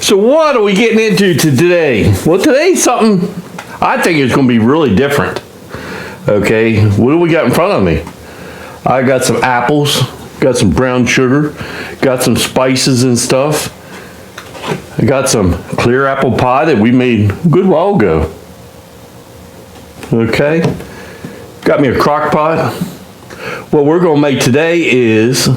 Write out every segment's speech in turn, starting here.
So what are we getting into today? Well, today's something I think is going to be really different. Okay, what do we got in front of me? I got some apples, got some brown sugar, got some spices and stuff. I got some clear apple pie that we made a good while ago. Okay, got me a crock pot. What we're going to make today is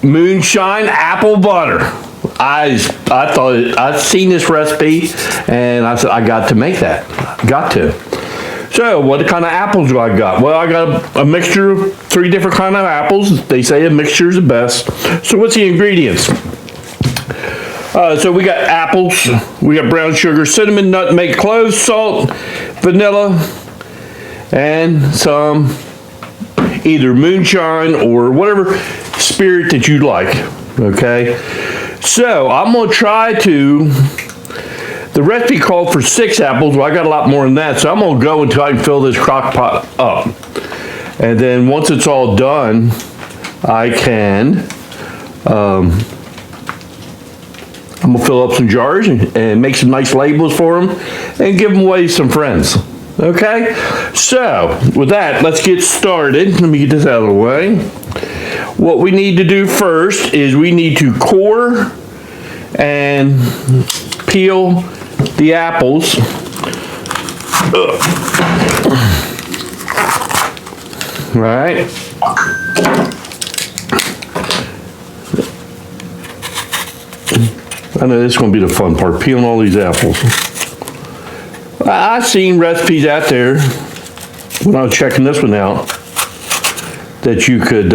Moonshine apple butter. I thought I'd seen this recipe and I said I got to make that. Got to. So what kind of apples do I got? Well, I got a mixture of 3 different kind of apples. They say a mixture is the best. So what's the ingredients? So we got apples, we got brown sugar, cinnamon, nutmeg, cloves, salt, vanilla, and some either moonshine or whatever spirit that you like. Okay, so I'm gonna try to. The recipe called for 6 apples. Well, I got a lot more than that, so I'm gonna go until I can fill this crock pot up, and then once it's all done, I can. I'm gonna fill up some jars and make some nice labels for them and give them away to some friends. Okay, so with that, let's get started. Let me get this out of the way. What we need to do first is we need to core and peel the apples. Right. I know this is going to be the fun part, peeling all these apples. I've seen recipes out there, when I was checking this one out, that you could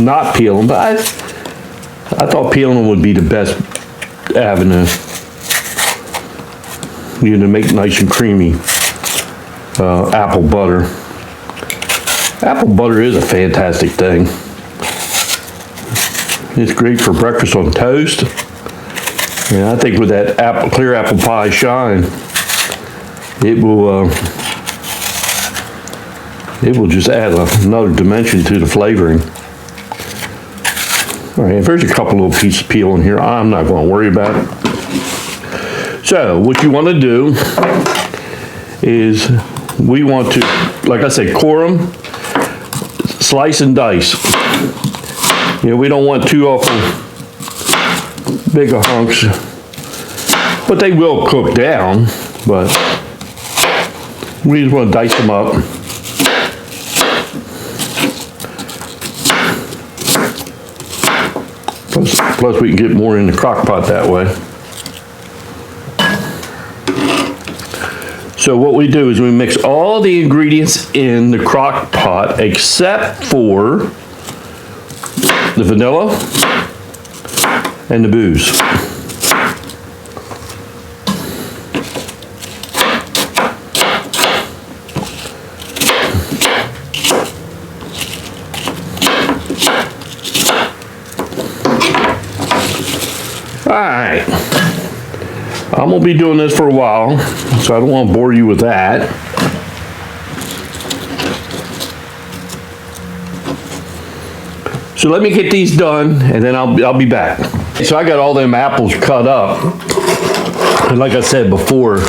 not peel them, but I thought peeling them would be the best avenue. You know, to make nice and creamy apple butter. Apple butter is a fantastic thing. It's great for breakfast on toast. And I think with that clear apple pie shine, it will just add another dimension to the flavoring. All right, if there's a couple little pieces of peel in here, I'm not going to worry about it. So what you want to do is we want to, like I said, core them, slice and dice. You know, we don't want too awful big hunks, but they will cook down, but we just want to dice them up. Plus we can get more in the crock pot that way. So what we do is we mix all the ingredients in the crock pot except for the vanilla and the booze. Alright, I'm going to be doing this for a while, so I don't want to bore you with that. So let me get these done, and then I'll be back. So I got all them apples cut up, and like I said before,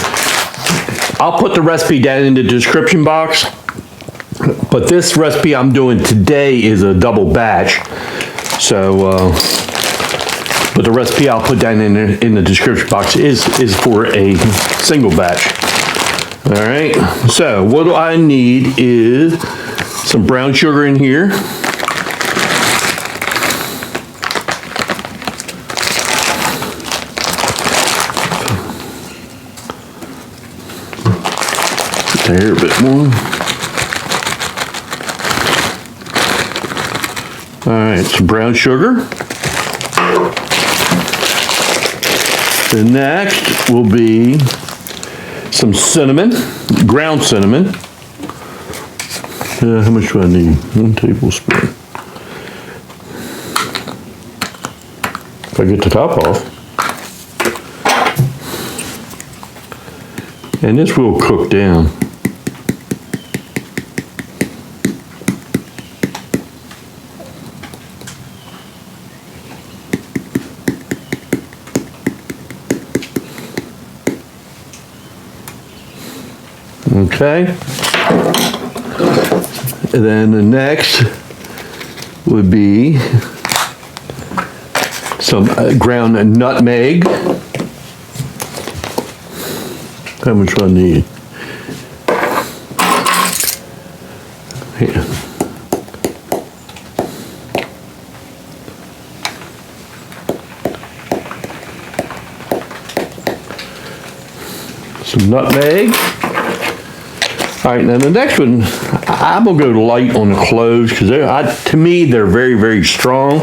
I'll put the recipe down in the description box, but this recipe I'm doing today is a double batch, so but the recipe I'll put down in the description box is for a single batch. All right, so what I need is some brown sugar in here. There a bit more. All right, some brown sugar. The next will be some cinnamon, ground cinnamon. How much do I need? 1 tablespoon. If I get the top off. And this will cook down. Okay. And then the next would be some ground nutmeg. How much do I need? Here. Some nutmeg. All right, now the next one, I'm gonna go light on the cloves because to me they're very, very strong.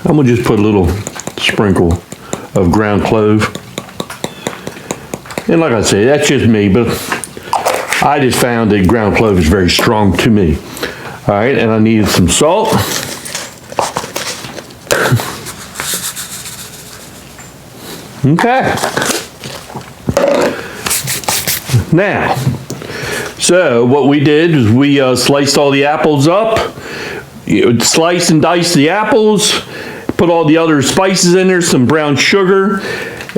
I'm gonna just put a little sprinkle of ground clove. And like I say, that's just me, but I just found that ground clove is very strong to me. All right, and I needed some salt. Okay. Now, so what we did is we sliced all the apples up, sliced and diced the apples, put all the other spices in there, some brown sugar.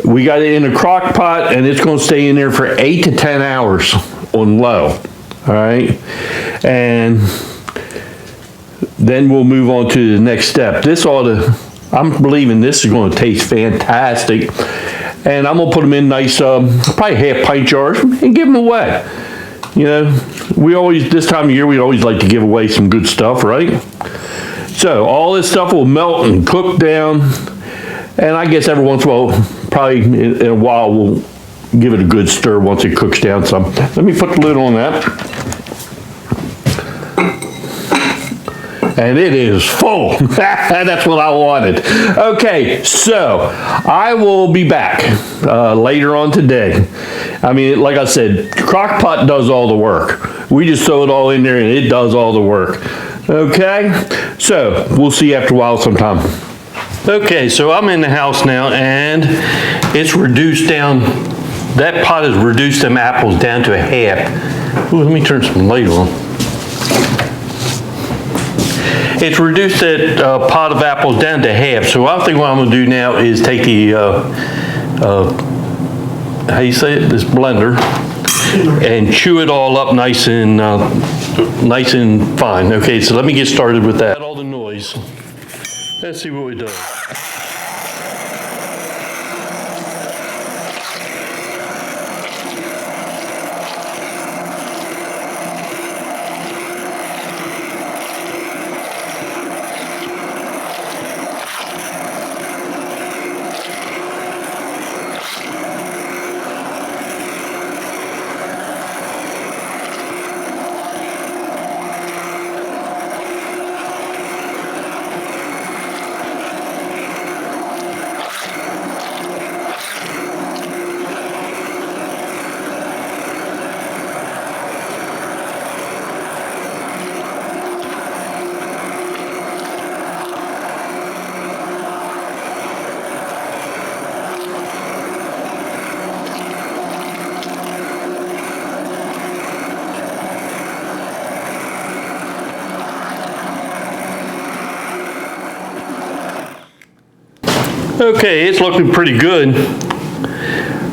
We got it in a crock pot and it's going to stay in there for 8 to 10 hours on low. All right. And then we'll move on to the next step. I'm believing this is going to taste fantastic. And I'm going to put them in nice, probably half pint jars and give them away. You know, this time of year, we always like to give away some good stuff, right? So all this stuff will melt and cook down. And I guess every once in a while, probably in a while, we'll give it a good stir once it cooks down some. Let me put the lid on that. And it is full. That's what I wanted. Okay, so I will be back later on today. I mean, like I said, crock pot does all the work. We just throw it all in there and it does all the work. Okay, so we'll see after a while sometime. Okay, so I'm in the house now and it's reduced down. That pot has reduced them apples down to a half. Ooh, let me turn some light on. It's reduced that pot of apples down to half. So I think what I'm going to do now is take the, how you say it, this blender, and chew it all up nice and fine. Okay, so let me get started with that. All the noise. Let's see what we do. Okay, it's looking pretty good.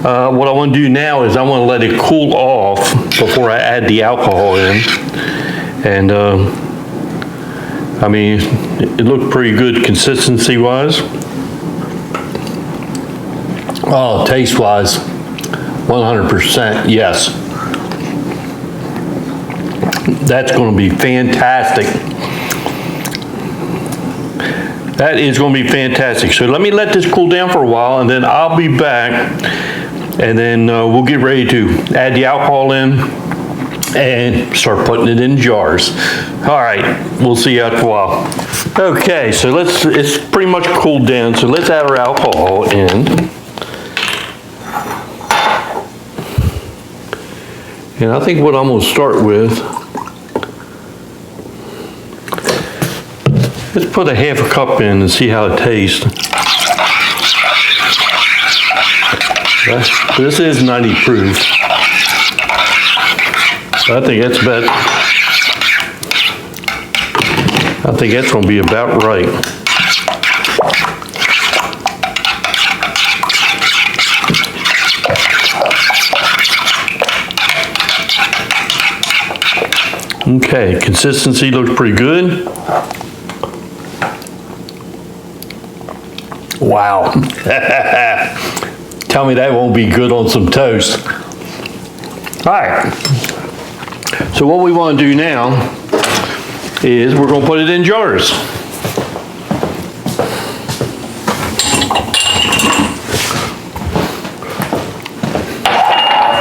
What I want to do now is I want to let it cool off before I add the alcohol in. And I mean, it looked pretty good consistency wise. Oh, taste wise, 100% yes. That's going to be fantastic. That is going to be fantastic. So let me let this cool down for a while and then I'll be back and then we'll get ready to add the alcohol in and start putting it in jars. All right, we'll see you after a while. Okay, so it's pretty much cooled down. So let's add our alcohol in. And I think what I'm going to start with, let's put a half a cup in and see how it tastes. This is 90 proof. I think that's about, I think that's going to be about right. Okay, consistency looks pretty good. Wow. Tell me that won't be good on some toast. All right. So what we want to do now is we're going to put it in jars.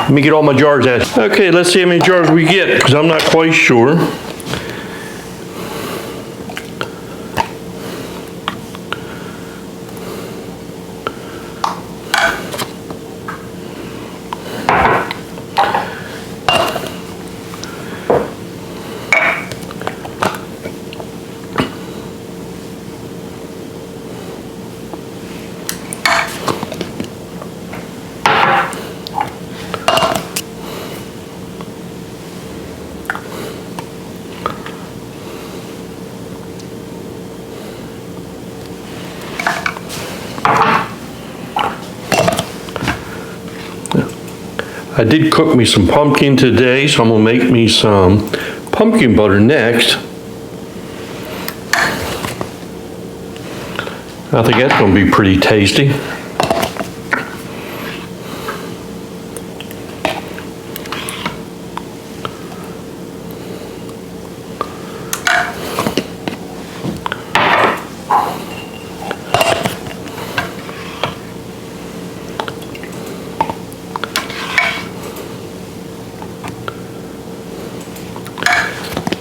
Let me get all my jars out. Okay, let's see how many jars we get, because I'm not quite sure. I did cook me some pumpkin today, so I'm gonna make me some pumpkin butter next. I think that's gonna be pretty tasty.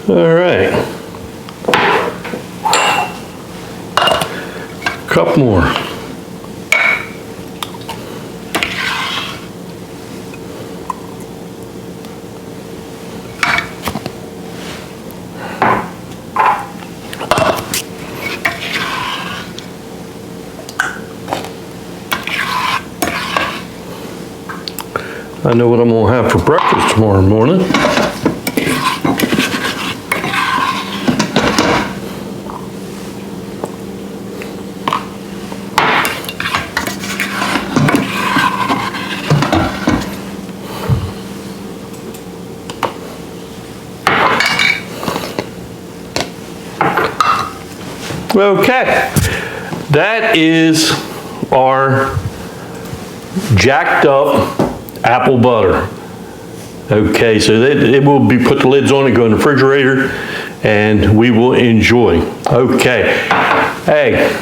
All right, cup more. I know what I'm gonna have for breakfast tomorrow morning. Okay, that is our jacked up apple butter. Okay, so it will be, put the lids on and go in the refrigerator, and we will enjoy. Okay, hey,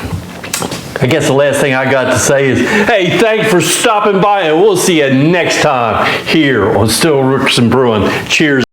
I guess the last thing I got to say is, hey, thanks for stopping by, and we'll see you next time here on Stillworks and Brewing. Cheers.